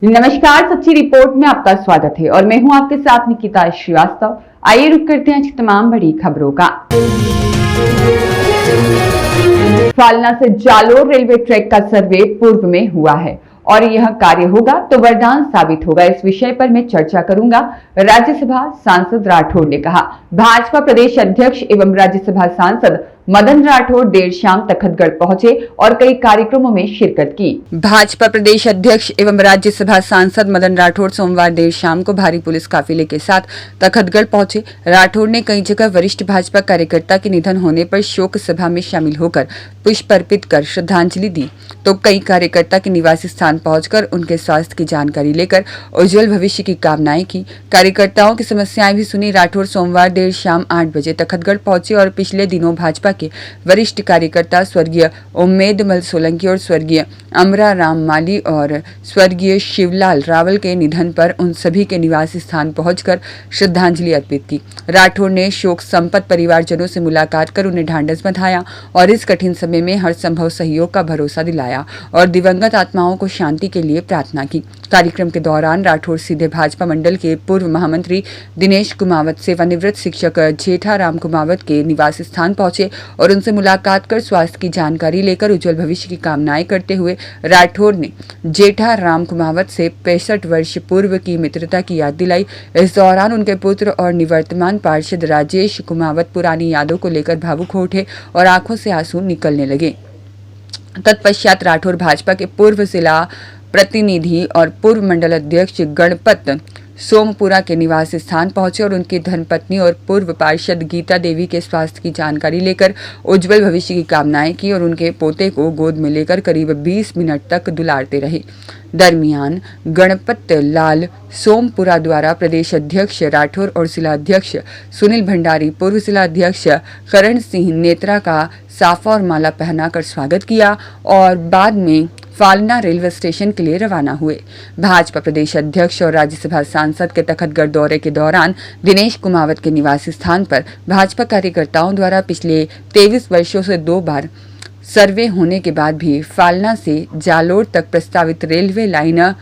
नमस्कार, सच्ची रिपोर्ट में आपका स्वागत है और मैं हूं आपके साथ निकिता श्रीवास्तव। आइए रुक करते हैं तमाम बड़ी खबरों का। फालना से जालोर रेलवे ट्रैक का सर्वे पूर्व में हुआ है और यह कार्य होगा तो वरदान साबित होगा। इस विषय पर मैं चर्चा करूंगा। राज्यसभा सांसद राठौड़ ने कहा। भाजपा प्रदेश अध्यक्ष एवं राज्यसभा सांसद मदन राठौड़ देर शाम तखतगढ़ पहुंचे और कई कार्यक्रमों में शिरकत की। भाजपा प्रदेश अध्यक्ष एवं राज्यसभा सांसद मदन राठौड़ सोमवार देर शाम को भारी पुलिस काफिले के साथ तखतगढ़ पहुंचे। राठौड़ ने कई जगह वरिष्ठ भाजपा कार्यकर्ता के निधन होने पर शोक सभा में शामिल होकर पुष्प अर्पित कर श्रद्धांजलि दी, तो कई कार्यकर्ता के निवासी स्थान पहुंचकर उनके स्वास्थ्य की जानकारी लेकर उज्जवल भविष्य की कामनाएं की। कार्यकर्ताओं की समस्याएं भी सुनी। राठौड़ सोमवार देर शाम 8 बजे तखतगढ़ पहुंचे और पिछले दिनों भाजपा के वरिष्ठ कार्यकर्ता स्वर्गीय उम्मेदमल सोलंकी और स्वर्गीय अमरा राम माली और स्वर्गीय शिवलाल रावल के निधन पर उन सभी के निवासी स्थान पहुंचकर श्रद्धांजलि अर्पित की। राठौड़ ने शोक संपन्न परिवारजनों से मुलाकात कर उन्हें ढांढस बंधाया और इस कठिन समय में हर संभव सहयोग का भरोसा दिलाया और दिवंगत आत्माओं को शांति के लिए प्रार्थना की। कार्यक्रम के दौरान राठौड़ सीधे भाजपा मंडल के पूर्व महामंत्री दिनेश कुमावत, सेवानिवृत्त शिक्षक जेठा राम कुमावत के निवास स्थान पहुंचे और उनसे मुलाकात कर स्वास्थ्य की जानकारी लेकर उज्जवल भविष्य की कामनाएं करते हुए राठौड़ ने जेठा राम कुमावत से 65 वर्ष पूर्व की मित्रता की याद दिलाई। इस दौरान उनके पुत्र और निवर्तमान पार्षद राजेश कुमावत पुरानी यादों को लेकर भावुक हो उठे और आंखों से आंसू निकलने लगे। तत्पश्चात राठौड़ भाजपा के पूर्व जिला प्रतिनिधि और पूर्व मंडल अध्यक्ष गणपत सोमपुरा के निवास स्थान पहुंचे और उनकी धर्मपत्नी और पूर्व पार्षद गीता देवी के स्वास्थ्य की जानकारी लेकर उज्जवल भविष्य की कामनाएं की और उनके पोते को गोद में लेकर करीब 20 मिनट तक दुलारते रहे। दरमियान गणपत लाल सोमपुरा द्वारा प्रदेश अध्यक्ष राठौड़ और जिला अध्यक्ष सुनील भंडारी, पूर्व जिला अध्यक्ष करण सिंह नेत्रा का साफा और माला पहनाकर स्वागत किया और बाद में फालना रेलवे स्टेशन के लिए रवाना हुए। भाजपा प्रदेश अध्यक्ष और राज्यसभा सांसद के तखतगढ़ दौरे के दौरान दिनेश कुमावत के निवासी स्थान पर भाजपा कार्यकर्ताओं द्वारा पिछले 23 वर्षों से 2 बार सर्वे होने के बाद भी फालना से जालोर तक प्रस्तावित रेलवे लाइन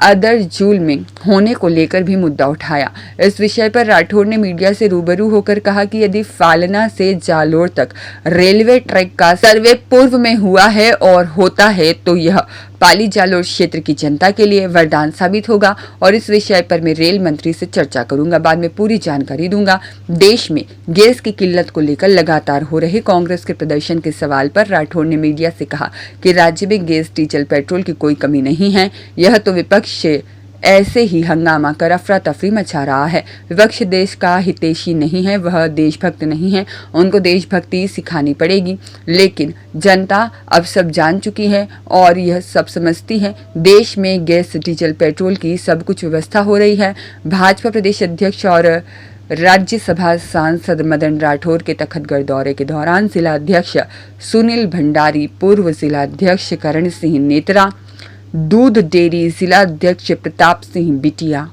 अदरजूल में होने को लेकर भी मुद्दा उठाया। इस विषय पर राठौड़ ने मीडिया से रूबरू होकर कहा कि यदि फालना से जालोर तक रेलवे ट्रैक का सर्वे पूर्व में हुआ है और होता है तो यह पाली जालोर क्षेत्र की जनता के लिए वरदान साबित होगा और इस विषय पर मैं रेल मंत्री से चर्चा करूंगा, बाद में पूरी जानकारी दूंगा। देश में गैस की किल्लत को लेकर लगातार हो रहे कांग्रेस के प्रदर्शन के सवाल पर राठौड़ ने मीडिया से कहा कि राज्य में गैस, डीजल, पेट्रोल की कोई कमी नहीं है। यह तो विपक्ष ऐसे ही हंगामा कर अफरा तफरी मचा रहा है। विपक्ष देश का हितैषी नहीं है, वह देशभक्त नहीं है, उनको देशभक्ति सिखानी पड़ेगी। लेकिन जनता अब सब जान चुकी है और यह सब समझती है। देश में गैस, डीजल, पेट्रोल की सब कुछ व्यवस्था हो रही है। भाजपा प्रदेश अध्यक्ष और राज्यसभा सांसद मदन राठौड़ के तखतगढ़ दौरे के दौरान जिला अध्यक्ष सुनील भंडारी, पूर्व जिला अध्यक्ष करण सिंह नेत्रा, दूध डेयरी जिला अध्यक्ष प्रताप सिंह बिटिया,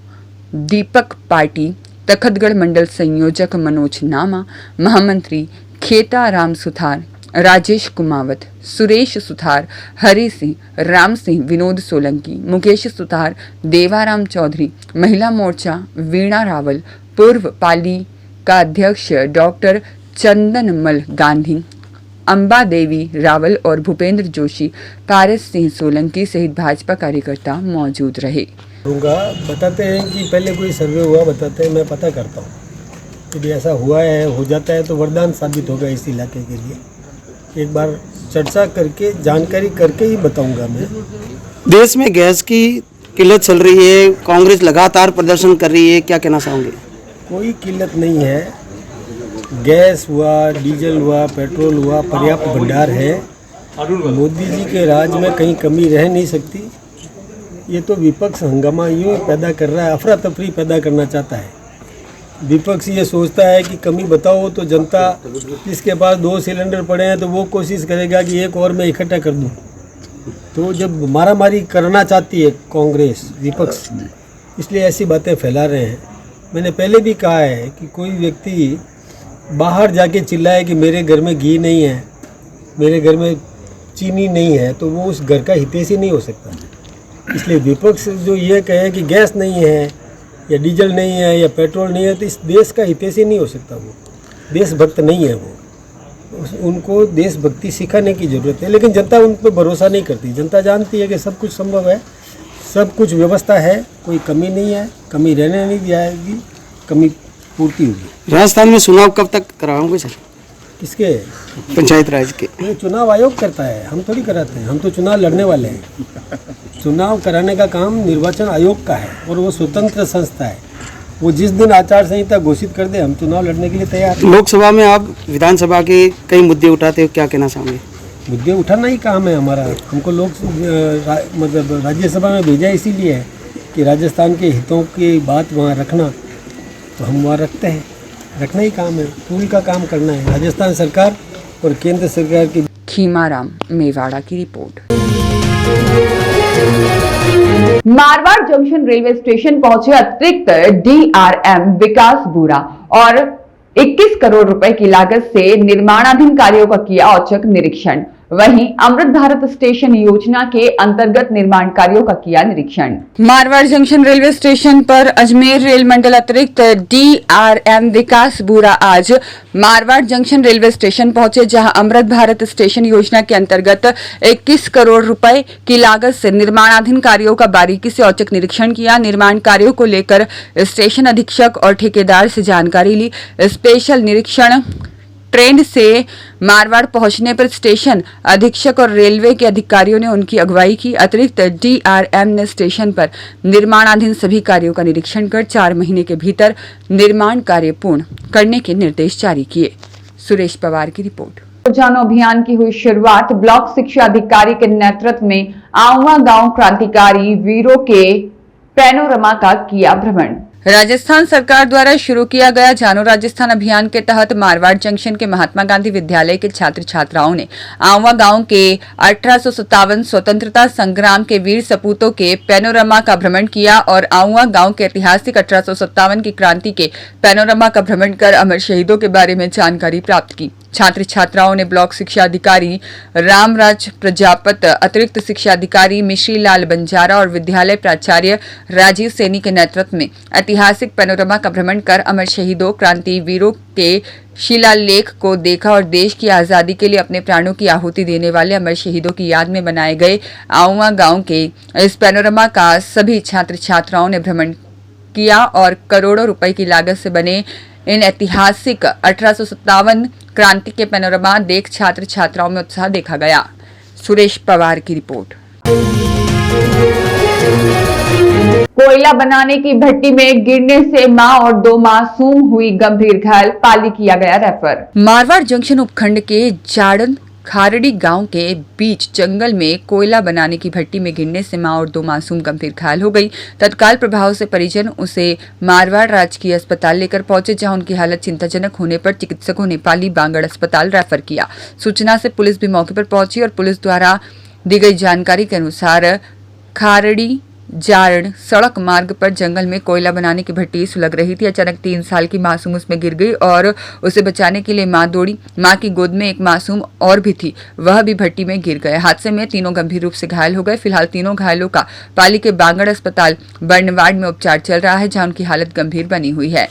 दीपक पार्टी, तखतगढ़ मंडल संयोजक मनोज नामा, महामंत्री खेता राम सुथार, राजेश कुमावत, सुरेश सुथार, हरि सिंह, राम सिंह, विनोद सोलंकी, मुकेश सुथार, देवाराम चौधरी, महिला मोर्चा वीणा रावल, पूर्व पाली का अध्यक्ष डॉक्टर चंदनमल गांधी, अंबा देवी रावल और भूपेंद्र जोशी, पारस सिंह सोलंकी सहित भाजपा कार्यकर्ता मौजूद रहे। बताते हैं कि पहले कोई सर्वे हुआ, बताते हैं, मैं पता करता हूँ। यदि ऐसा हुआ है, हो जाता है तो वरदान साबित होगा इस इलाके के लिए। एक बार चर्चा करके, जानकारी करके ही बताऊंगा मैं। देश में गैस की किल्लत चल रही है, कांग्रेस लगातार प्रदर्शन कर रही है, क्या कहना चाहोगे? कोई किल्लत नहीं है। गैस हुआ, डीजल हुआ, पेट्रोल हुआ, पर्याप्त भंडार है। मोदी जी के राज में कहीं कमी रह नहीं सकती। ये तो विपक्ष हंगामा यूँ पैदा कर रहा है, अफरा तफरी पैदा करना चाहता है। विपक्ष ये सोचता है कि कमी बताओ तो जनता, जिसके पास 2 सिलेंडर पड़े हैं तो वो कोशिश करेगा कि एक और मैं इकट्ठा कर दूँ। तो जब मारामारी करना चाहती है कांग्रेस, विपक्ष, इसलिए ऐसी बातें फैला रहे हैं। मैंने पहले भी कहा है कि कोई व्यक्ति बाहर जाके चिल्लाए कि मेरे घर में घी नहीं है, मेरे घर में चीनी नहीं है, तो वो उस घर का हितैषी नहीं हो सकता। इसलिए विपक्ष जो ये कहे कि गैस नहीं है या डीजल नहीं है या पेट्रोल नहीं है, तो इस देश का हितैषी नहीं हो सकता। वो देशभक्त नहीं है। वो उनको देशभक्ति सिखाने की ज़रूरत है, लेकिन जनता उन पर भरोसा नहीं करती। जनता जानती है कि सब कुछ संभव है, सब कुछ व्यवस्था है, कोई कमी नहीं है, कमी रहने नहीं जाएगी, कमी पूर्ति होगी। राजस्थान में चुनाव कब तक कराओगे सर? किसके? पंचायत राज के। ये चुनाव आयोग करता है, हम थोड़ी कराते हैं। हम तो चुनाव लड़ने वाले हैं। चुनाव कराने का काम निर्वाचन आयोग का है और वो स्वतंत्र संस्था है। वो जिस दिन आचार संहिता घोषित कर दे, हम चुनाव लड़ने के लिए तैयार हैं। लोकसभा में आप विधानसभा के कई मुद्दे उठाते हो, क्या कहना चाहोगे? मुद्दे उठाना ही काम है हमारा। हमको लोग मतलब राज्यसभा में भेजा इसीलिए है कि राजस्थान के हितों की बात वहाँ रखना, तो हम वहाँ रखते हैं। रखना ही काम है, टूल का काम करना है। राजस्थान सरकार और केंद्र सरकार की। खीमाराम मेवाड़ा की report. Marwar junction railway station पहुंचे अतिरिक्त डीआरएम विकास बुरा और 21 करोड़ रुपए की लागत से निर्माणाधीन कार्यों का किया औचक निरीक्षण। वहीं अमृत भारत स्टेशन योजना के अंतर्गत निर्माण कार्यों का किया निरीक्षण। मारवाड़ जंक्शन रेलवे स्टेशन पर अजमेर रेल मंडल अतिरिक्त डीआरएम विकास बुरा आज मारवाड़ जंक्शन रेलवे स्टेशन पहुंचे, जहां अमृत भारत स्टेशन योजना के अंतर्गत 21 करोड़ रुपए की लागत से निर्माणाधीन कार्यों का बारीकी से औचक निरीक्षण किया। निर्माण कार्यों को लेकर स्टेशन अधीक्षक और ठेकेदार से जानकारी ली। स्पेशल निरीक्षण ट्रेन से मारवाड़ पहुंचने पर स्टेशन अधीक्षक और रेलवे के अधिकारियों ने उनकी अगुवाई की। अतिरिक्त डीआरएम ने स्टेशन पर निर्माणाधीन सभी कार्यों का निरीक्षण कर 4 महीने के भीतर निर्माण कार्य पूर्ण करने के निर्देश जारी किए। सुरेश पवार की रिपोर्ट। जानो अभियान की हुई शुरुआत। ब्लॉक शिक्षा अधिकारी के नेतृत्व में आंवा गांव क्रांतिकारी वीरों के पैनोरमा का किया भ्रमण। राजस्थान सरकार द्वारा शुरू किया गया जानो राजस्थान अभियान के तहत मारवाड़ जंक्शन के महात्मा गांधी विद्यालय के छात्र छात्राओं ने आंवा गांव के 1857 स्वतंत्रता संग्राम के वीर सपूतों के पैनोरमा का भ्रमण किया और आंवा गांव के ऐतिहासिक 1857 की क्रांति के पैनोरमा का भ्रमण कर अमर शहीदों के बारे में जानकारी प्राप्त की। छात्र छात्राओं ने ब्लॉक शिक्षा अधिकारी रामराज प्रजापत, अतिरिक्त शिक्षा अधिकारी मिश्री लाल बंजारा और विद्यालय प्राचार्य राजीव सैनी के नेतृत्व में ऐतिहासिक पैनोरमा का भ्रमण कर अमर शहीदों क्रांति वीरों के शिलालेख को देखा और देश की आजादी के लिए अपने प्राणों की आहुति देने वाले अमर शहीदों की याद में बनाए गए आंवा गांव के इस पैनोरमा का सभी छात्र छात्राओं ने भ्रमण किया और करोड़ों रुपए की लागत से बने इन ऐतिहासिक 1857 क्रांति के पैनोरमा देख छात्र छात्राओं में उत्साह देखा गया। सुरेश पवार की रिपोर्ट। कोयला बनाने की भट्टी में गिरने से मां और 2 मासूम हुई गंभीर घायल, पाली किया गया रेफर। मारवाड़ जंक्शन उपखंड के जाड़न खारड़ी गांव के बीच जंगल में कोयला बनाने की भट्टी में गिरने से मां और 2 मासूम गंभीर घायल हो गई। तत्काल प्रभाव से परिजन उसे मारवाड़ राजकीय अस्पताल लेकर पहुंचे, जहां उनकी हालत चिंताजनक होने पर चिकित्सकों ने पाली बांगड़ अस्पताल रेफर किया। सूचना से पुलिस भी मौके पर पहुंची और पुलिस द्वारा दी गई जानकारी के अनुसार खारड़ी जारण सड़क मार्ग पर जंगल में कोयला बनाने की भट्टी सुलग रही थी। अचानक 3 साल की मासूम उसमें गिर गई और उसे बचाने के लिए मां दौड़ी। मां की गोद में एक मासूम और भी थी, वह भी भट्टी में गिर गए। हादसे में तीनों गंभीर रूप से घायल हो गए। फिलहाल तीनों घायलों का पाली के बांगड़ अस्पताल बर्नवाड़ में उपचार चल रहा है, जहां उनकी हालत गंभीर बनी हुई है।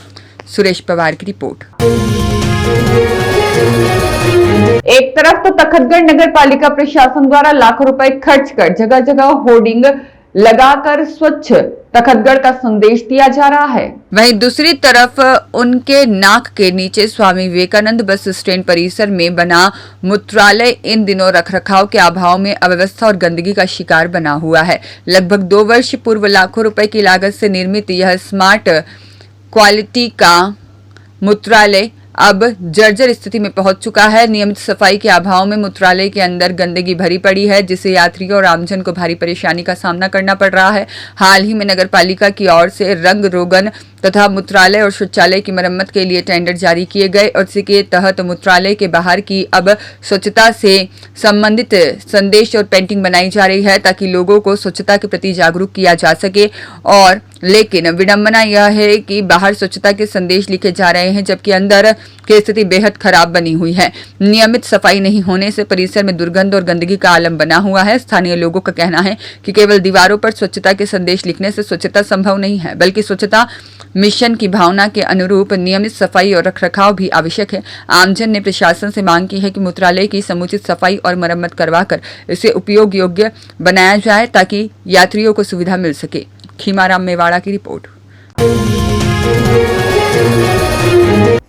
सुरेश पवार की रिपोर्ट। एक तरफ तो तखतगढ़ नगर पालिका प्रशासन द्वारा लाखों रुपए खर्च कर जगह जगह होर्डिंग लगाकर स्वच्छ तखतगढ़ का संदेश दिया जा रहा है, वहीं दूसरी तरफ उनके नाक के नीचे स्वामी विवेकानंद बस स्टैंड परिसर में बना मूत्रालय इन दिनों रखरखाव के अभाव में अव्यवस्था और गंदगी का शिकार बना हुआ है। लगभग 2 वर्ष पूर्व लाखों रुपए की लागत से निर्मित यह स्मार्ट क्वालिटी का मूत्रालय अब जर्जर स्थिति में पहुंच चुका है। नियमित सफाई के अभाव में मूत्रालय के अंदर गंदगी भरी पड़ी है, जिससे यात्रियों और आमजन को भारी परेशानी का सामना करना पड़ रहा है। हाल ही में नगर पालिका की ओर से रंग रोगन तथा मूत्रालय और शौचालय की मरम्मत के लिए टेंडर जारी किए गए और इसी के तहत मूत्रालय के बाहर की अब स्वच्छता से संबंधित संदेश और पेंटिंग बनाई जा रही है ताकि लोगों को स्वच्छता के प्रति जागरूक किया जा सके। और लेकिन विडंबना यह है कि बाहर स्वच्छता के संदेश लिखे जा रहे हैं जबकि अंदर की स्थिति बेहद खराब बनी हुई है। नियमित सफाई नहीं होने से परिसर में दुर्गंध और गंदगी का आलम बना हुआ है। स्थानीय लोगों का कहना है कि केवल दीवारों पर स्वच्छता के संदेश लिखने से स्वच्छता संभव नहीं है, बल्कि स्वच्छता मिशन की भावना के अनुरूप नियमित सफाई और रखरखाव भी आवश्यक है। आमजन ने प्रशासन से मांग की है कि मूत्रालय की समुचित सफाई और मरम्मत करवाकर इसे उपयोग योग्य बनाया जाए ताकि यात्रियों को सुविधा मिल सके। खीमाराम मेवाड़ा की रिपोर्ट।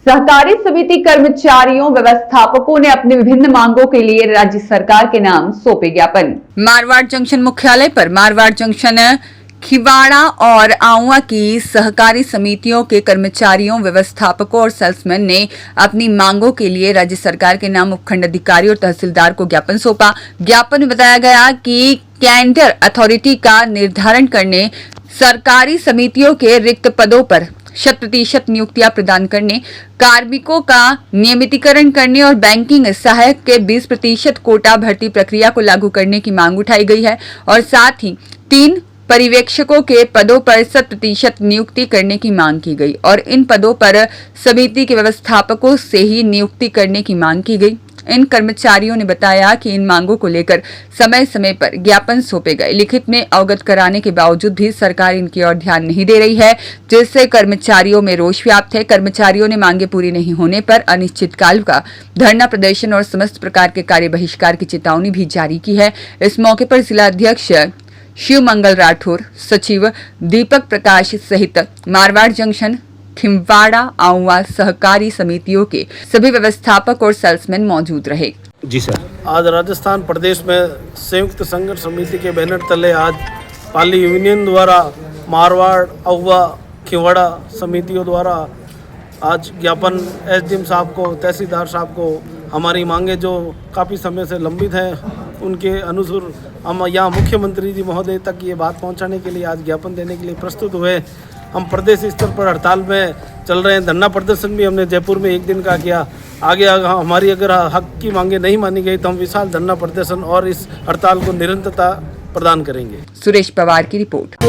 सहकारी समिति कर्मचारियों व्यवस्थापकों ने अपनी विभिन्न मांगों के लिए राज्य सरकार के नाम सौंपे ज्ञापन। मारवाड़ जंक्शन मुख्यालय पर मारवाड़ जंक्शन, खिवाड़ा और आउवा की सहकारी समितियों के कर्मचारियों, व्यवस्थापकों और सेल्समैन ने अपनी मांगों के लिए राज्य सरकार के नाम उपखंड अधिकारी और तहसीलदार को ज्ञापन सौंपा। ज्ञापन में बताया गया कि टेंडर अथॉरिटी का निर्धारण करने, सरकारी समितियों के रिक्त पदों पर 100% नियुक्तियां प्रदान करने, कार्मिकों का नियमितीकरण करने और बैंकिंग सहायक के 20% कोटा भर्ती प्रक्रिया को लागू करने की मांग उठाई गई है और साथ ही 3 पर्यवेक्षकों के पदों पर 100% नियुक्ति करने की मांग की गई और इन पदों पर समिति के व्यवस्थापकों से ही नियुक्ति करने की मांग की गई। इन कर्मचारियों ने बताया कि इन मांगों को लेकर समय समय पर ज्ञापन सौंपे गए। लिखित में अवगत कराने के बावजूद भी सरकार इनकी ओर ध्यान नहीं दे रही है, जिससे कर्मचारियों में रोष व्याप्त है। कर्मचारियों ने मांगे पूरी नहीं होने पर अनिश्चितकाल का धरना प्रदर्शन और समस्त प्रकार के कार्य बहिष्कार की चेतावनी भी जारी की है। इस मौके पर जिला अध्यक्ष शिव मंगल राठौर, सचिव दीपक प्रकाश सहित मारवाड़ जंक्शन, खिमवाड़ा, आउवा सहकारी समितियों के सभी व्यवस्थापक और सेल्समैन मौजूद रहे। जी सर। आज राजस्थान प्रदेश में संयुक्त संघर्ष समिति के बैनर तले आज पाली यूनियन द्वारा मारवाड़, आउवा, खिवाड़ा समितियों द्वारा आज ज्ञापन एसडीएम साहब को, तहसीलदार साहब को हमारी मांगे जो काफ़ी समय से लंबित हैं उनके अनुसार हम यहाँ मुख्यमंत्री जी महोदय तक ये बात पहुँचाने के लिए आज ज्ञापन देने के लिए प्रस्तुत हुए। हम प्रदेश स्तर पर हड़ताल में चल रहे हैं। धरना प्रदर्शन भी हमने जयपुर में 1 दिन का किया। आगे हमारी अगर हक की मांगे नहीं मानी गई तो हम विशाल धरना प्रदर्शन और इस हड़ताल को निरंतरता प्रदान करेंगे। सुरेश पवार की रिपोर्ट।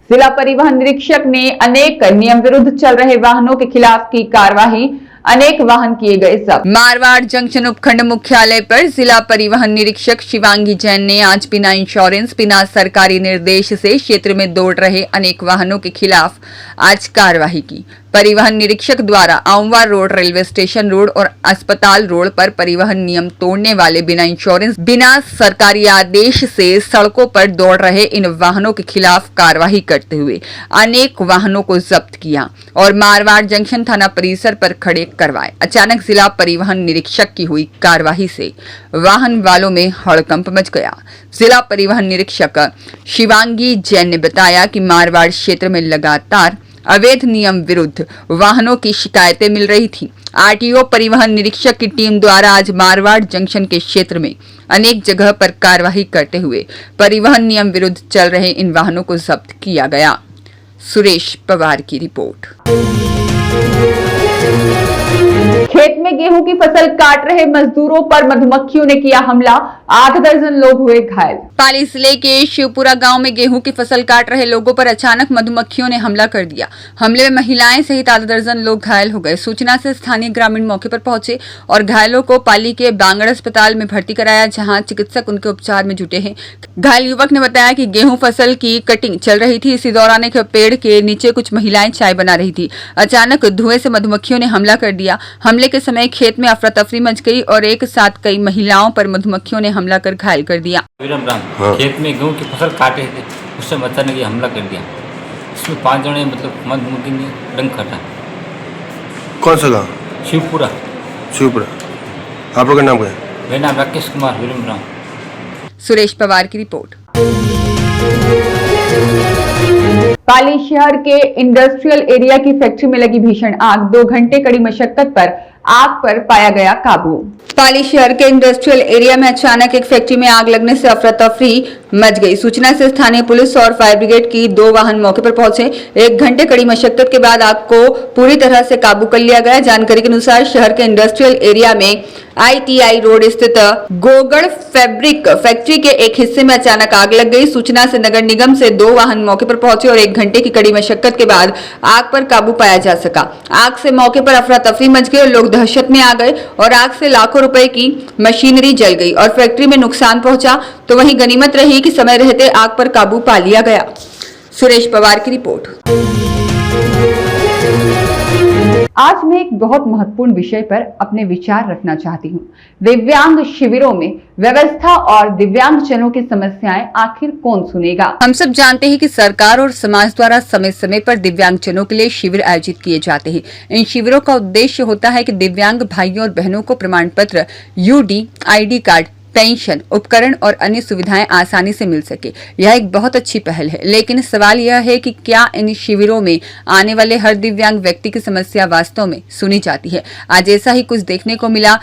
जिला परिवहन निरीक्षक ने अनेक नियम विरुद्ध चल रहे वाहनों के खिलाफ की कार्यवाही, अनेक वाहन किए गए जब्त। मारवाड़ जंक्शन उपखंड मुख्यालय पर जिला परिवहन निरीक्षक शिवांगी जैन ने आज बिना इंश्योरेंस, बिना सरकारी निर्देश से क्षेत्र में दौड़ रहे अनेक वाहनों के खिलाफ आज कार्यवाही की। परिवहन निरीक्षक द्वारा Auwa road, railway station road और अस्पताल रोड पर परिवहन नियम तोड़ने वाले, बिना इंश्योरेंस, बिना सरकारी आदेश से सड़कों पर दौड़ रहे इन वाहनों के खिलाफ कार्यवाही करते हुए अनेक वाहनों को जब्त किया और मारवाड़ जंक्शन थाना परिसर पर खड़े करवाए। अचानक जिला परिवहन निरीक्षक की हुई कार्यवाही से वाहन वालों में हड़कंप मच गया। जिला परिवहन निरीक्षक शिवांगी जैन ने बताया कि मारवाड़ क्षेत्र में लगातार अवैध नियम विरुद्ध वाहनों की शिकायतें मिल रही थी। आरटीओ परिवहन निरीक्षक की टीम द्वारा आज मारवाड़ जंक्शन के क्षेत्र में अनेक जगह पर कार्यवाही करते हुए परिवहन नियम विरुद्ध चल रहे इन वाहनों को जब्त किया गया। सुरेश पवार की रिपोर्ट। खेत में गेहूं की फसल काट रहे मजदूरों पर मधुमक्खियों ने किया हमला, 8 दर्जन लोग हुए घायल। पाली जिले के शिवपुरा गांव में गेहूं की फसल काट रहे लोगों पर अचानक मधुमक्खियों ने हमला कर दिया। हमले में महिलाएं सहित 8 दर्जन लोग घायल हो गए। सूचना से स्थानीय ग्रामीण मौके पर पहुंचे और घायलों को पाली के बांगड़ अस्पताल में भर्ती कराया, जहां चिकित्सक उनके उपचार में जुटे हैं। घायल युवक ने बताया कि गेहूं फसल की कटिंग चल रही थी। इसी दौरान एक पेड़ के नीचे कुछ महिलाएं चाय बना रही थी। अचानक धुएं से मधुमक्खियों ने हमला कर दिया। हमले के समय खेत में अफरा तफरी मच गई और एक साथ कई महिलाओं पर मधुमक्खियों ने हमला कर घायल कर दिया। हाँ। खेत में गेहूं की फसल काटे थे, उससे अचानक ये हमला कर दिया। इसमें 5 जने मधुमक्खी ने डंक काटा। कौन सा गाँव? शिवपुरा। शिवपुरा। आप लोग का नाम क्या है? मेरा नाम राकेश कुमार विरमराम। सुरेश पवार की रिपोर्ट। पाली शहर के इंडस्ट्रियल एरिया की फैक्ट्री में लगी भीषण आग, 2 घंटे कड़ी मशक्कत पर आग पर पाया गया काबू। पाली शहर के इंडस्ट्रियल एरिया में अचानक एक फैक्ट्री में आग लगने से अफरा तफरी मच गई। सूचना से स्थानीय पुलिस और फायर ब्रिगेड की 2 वाहन मौके पर पहुंचे। 1 घंटे कड़ी मशक्कत के बाद आग को पूरी तरह से काबू कर लिया गया। जानकारी के अनुसार शहर के इंडस्ट्रियल एरिया में ITI रोड स्थित गोगड़ फैब्रिक फैक्ट्री के एक हिस्से में अचानक आग लग गई। सूचना से नगर निगम से 2 वाहन मौके पर पहुंचे और 1 घंटे की कड़ी मशक्कत के बाद आग पर काबू पाया जा सका। आग से मौके पर अफरा तफरी मच गई और लोग दहशत में आ गए और आग से लाखों रुपए की मशीनरी जल गई और फैक्ट्री में नुकसान पहुंचा। तो वहीं गनीमत रही कि समय रहते आग पर काबू पा लिया गया। सुरेश पवार की रिपोर्ट। आज मैं एक बहुत महत्वपूर्ण विषय पर अपने विचार रखना चाहती हूँ। दिव्यांग शिविरों में व्यवस्था और दिव्यांगजनों की समस्याएं आखिर कौन सुनेगा। हम सब जानते हैं कि सरकार और समाज द्वारा समय समय पर दिव्यांगजनों के लिए शिविर आयोजित किए जाते हैं। इन शिविरों का उद्देश्य होता है कि दिव्यांग भाइयों और बहनों को प्रमाण पत्र, UD, ID कार्ड, पेंशन, उपकरण और अन्य सुविधाएं आसानी से मिल सके। यह एक बहुत अच्छी पहल है, लेकिन सवाल यह है कि क्या इन शिविरों में आने वाले हर दिव्यांग व्यक्ति की समस्या वास्तव में सुनी जाती है। आज ऐसा ही कुछ देखने को मिला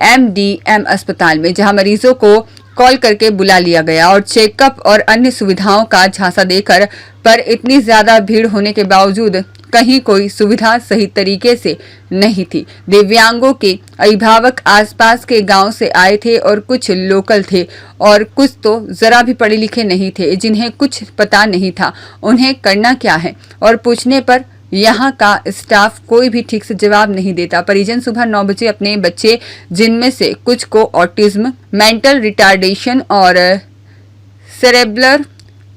MDM अस्पताल में, जहां मरीजों को कॉल करके बुला लिया गया और चेकअप और अन्य सुविधाओं का झांसा देकर, पर इतनी ज्यादा भीड़ होने के बावजूद कहीं कोई सुविधा सही तरीके से नहीं थी। दिव्यांगों के अभिभावक आसपास के गांव से आए थे और कुछ लोकल थे और कुछ तो जरा भी पढ़े लिखे नहीं थे, जिन्हें कुछ पता नहीं था उन्हें करना क्या है। और पूछने पर यहाँ का स्टाफ कोई भी ठीक से जवाब नहीं देता। परिजन सुबह 9 बजे अपने बच्चे, जिनमें से कुछ को ऑटिज्म, मेंटल रिटार्डेशन और सेरेब्रल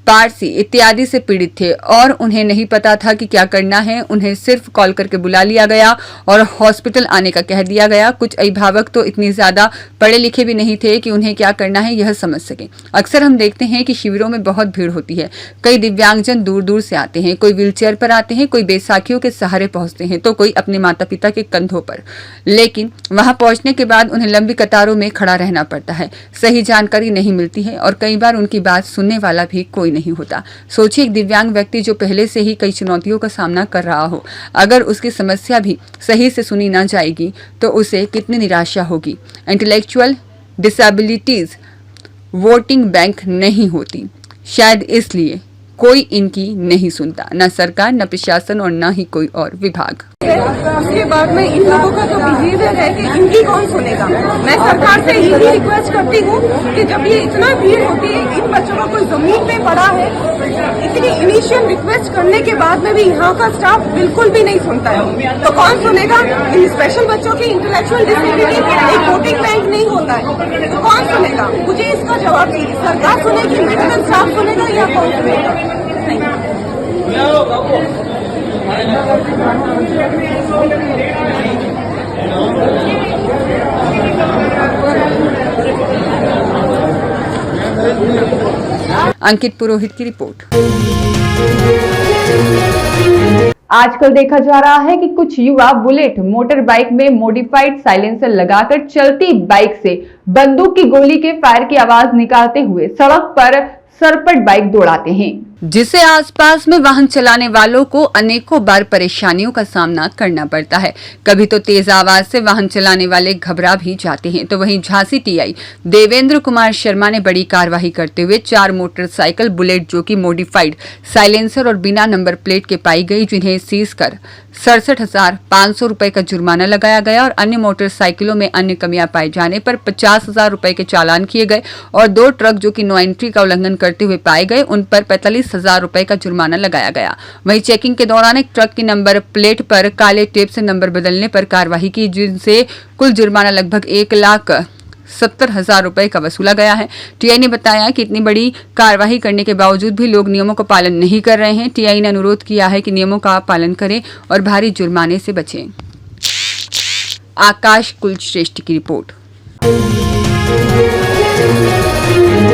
पार्सी इत्यादि से पीड़ित थे और उन्हें नहीं पता था कि क्या करना है। उन्हें सिर्फ कॉल करके बुला लिया गया और हॉस्पिटल आने का कह दिया गया। कुछ अभिभावक तो इतनी ज्यादा पढ़े लिखे भी नहीं थे कि उन्हें क्या करना है यह समझ सके। अक्सर हम देखते हैं कि शिविरों में बहुत भीड़ होती है। कई दिव्यांगजन दूर दूर से आते हैं, कोई व्हीलचेयर पर आते हैं, कोई बैसाखियों के सहारे पहुंचते हैं, तो कोई अपने माता पिता के कंधों पर। लेकिन वहां पहुंचने के बाद उन्हें लंबी कतारों में खड़ा रहना पड़ता है, सही जानकारी नहीं मिलती है और कई बार उनकी बात सुनने वाला भी कोई नहीं होता। सोचिए, एक दिव्यांग व्यक्ति जो पहले से ही कई चुनौतियों का सामना कर रहा हो, अगर उसकी समस्या भी सही से सुनी ना जाएगी तो उसे कितनी निराशा होगी। इंटेलेक्चुअल डिसेबिलिटीज वोटिंग बैंक नहीं होती, शायद इसलिए कोई इनकी नहीं सुनता, न सरकार, न प्रशासन और न ही कोई और विभाग। उसके बाद में इन लोगों का जो बिहेवियर है कि इनकी कौन सुनेगा। मैं सरकार से यही रिक्वेस्ट करती हूँ कि जब ये इतना भीड़ होती है, इन बच्चों का कोई जमीन पे पड़ा है, इतनी इनिशियल रिक्वेस्ट करने के बाद में भी यहाँ का स्टाफ बिल्कुल भी नहीं सुनता है, तो कौन सुनेगा। इन स्पेशल बच्चों की इंटेलेक्चुअल डिसेबिलिटी एक वोटिंग बैंक नहीं होता है, तो कौन सुनेगा। मुझे इसका जवाब चाहिए। सरकार सुनेगी, मेडिकल स्टाफ सुनेगा या कौन सुनेगा। अंकित पुरोहित की रिपोर्ट। आजकल देखा जा रहा है कि कुछ युवा बुलेट मोटर बाइक में मॉडिफाइड साइलेंसर लगाकर चलती बाइक से बंदूक की गोली के फायर की आवाज निकालते हुए सड़क पर सरपट बाइक दौड़ाते हैं, जिससे आसपास में वाहन चलाने वालों को अनेकों बार परेशानियों का सामना करना पड़ता है। कभी तो तेज आवाज से वाहन चलाने वाले घबरा भी जाते हैं। तो वहीं झांसी TI देवेंद्र कुमार शर्मा ने बड़ी कार्रवाई करते हुए 4 मोटरसाइकिल बुलेट जो कि मॉडिफाइड साइलेंसर और बिना नंबर प्लेट के पाई गई, जिन्हें सीज कर 67,500 रुपए का जुर्माना लगाया गया और अन्य मोटरसाइकिलों में अन्य कमियां पाए जाने पर 50,000 रुपए के चालान किए गए और 2 ट्रक जो कि नो एंट्री का उल्लंघन करते हुए पाए गए, उन पर 45,000 रुपए का जुर्माना लगाया गया। वहीं चेकिंग के दौरान एक ट्रक की नंबर प्लेट पर काले टेप से नंबर बदलने पर कार्रवाई की, जिनसे कुल जुर्माना लगभग 1,70,000 रुपए का वसूला गया है। TI ने बताया कि इतनी बड़ी कार्रवाई करने के बावजूद भी लोग नियमों का पालन नहीं कर रहे हैं। TI ने अनुरोध किया है कि नियमों का पालन करें और भारी जुर्माने से बचें। आकाश कुलश्रेष्ठ की रिपोर्ट।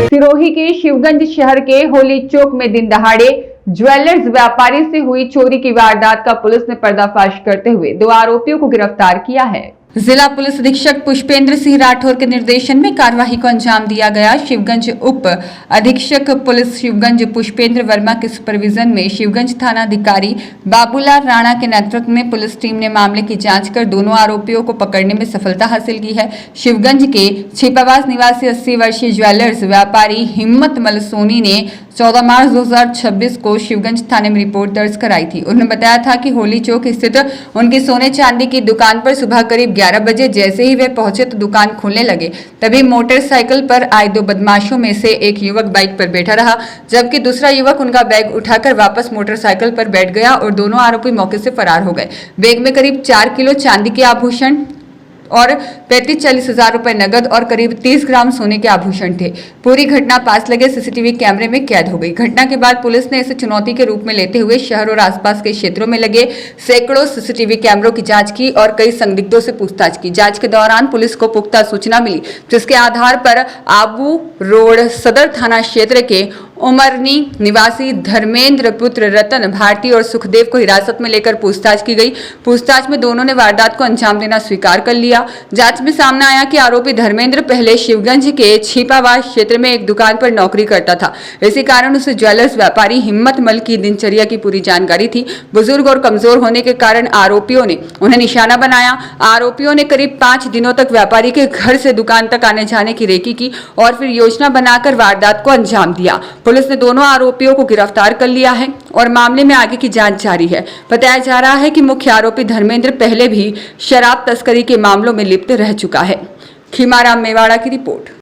सिरोही के शिवगंज शहर के होली चौक में दिन दहाड़े ज्वेलर्स व्यापारी से हुई चोरी की वारदात का पुलिस ने पर्दाफाश करते हुए 2 आरोपियों को गिरफ्तार किया है। जिला पुलिस अधीक्षक पुष्पेंद्र सिंह राठौर के निर्देशन में कार्यवाही को अंजाम दिया गया। शिवगंज उप अधीक्षक पुलिस शिवगंज पुष्पेंद्र वर्मा के सुपरविजन में शिवगंज थाना अधिकारी बाबूलाल राणा के नेतृत्व में पुलिस टीम ने मामले की जांच कर दोनों आरोपियों को पकड़ने में सफलता हासिल की है। शिवगंज के छिपावास निवासी 80 वर्षीय ज्वेलर्स व्यापारी हिम्मत मल सोनी ने 14 मार्च 2026 को शिवगंज थाने में रिपोर्ट दर्ज कराई थी। उन्होंने बताया था कि होली चौक स्थित उनकी सोने चांदी की दुकान पर सुबह करीब 11 बजे जैसे ही वे पहुंचे तो दुकान खोलने लगे। तभी मोटरसाइकिल पर आए दो बदमाशों में से एक युवक बाइक पर बैठा रहा, जबकि दूसरा युवक उनका बैग उठाकर वापस मोटरसाइकिल पर बैठ गया और दोनों आरोपी मौके से फरार हो गए। बैग में करीब 4 किलो चांदी के आभूषण और 35-40 हजार रुपए नगद और करीब 30 ग्राम सोने के आभूषण थे। पूरी घटना पास लगे सीसीटीवी कैमरे में कैद हो गई। घटना के बाद पुलिस ने इसे चुनौती के रूप में लेते हुए शहर और आसपास के क्षेत्रों में लगे सैकड़ों सीसीटीवी कैमरों की जांच की और कई संदिग्धों से पूछताछ की। जांच के दौरान पुलिस को पुख्ता सूचना मिली, जिसके आधार पर आबू रोड सदर थाना क्षेत्र के उमरनी निवासी धर्मेंद्र पुत्र रतन भारती और सुखदेव को हिरासत में लेकर पूछताछ की गई। पूछताछ में दोनों ने वारदात को अंजाम देना स्वीकार कर लिया। जांच में सामने आया कि आरोपी धर्मेंद्र पहले शिवगंज के छिपावास क्षेत्र में एक दुकान पर नौकरी करता था। इसी कारण उसे ज्वेलर्स व्यापारी हिम्मत मल की दिनचर्या की पूरी जानकारी थी। बुजुर्ग और कमजोर होने के कारण आरोपियों ने उन्हें निशाना बनाया। आरोपियों ने करीब 5 दिनों तक व्यापारी के घर से दुकान तक आने जाने की रेकी की और फिर योजना बनाकर वारदात को अंजाम दिया। पुलिस ने दोनों आरोपियों को गिरफ्तार कर लिया है और मामले में आगे की जांच जारी है। बताया जा रहा है कि मुख्य आरोपी धर्मेंद्र पहले भी शराब तस्करी के मामलों में लिप्त रह चुका है। खीमाराम मेवाड़ा की रिपोर्ट।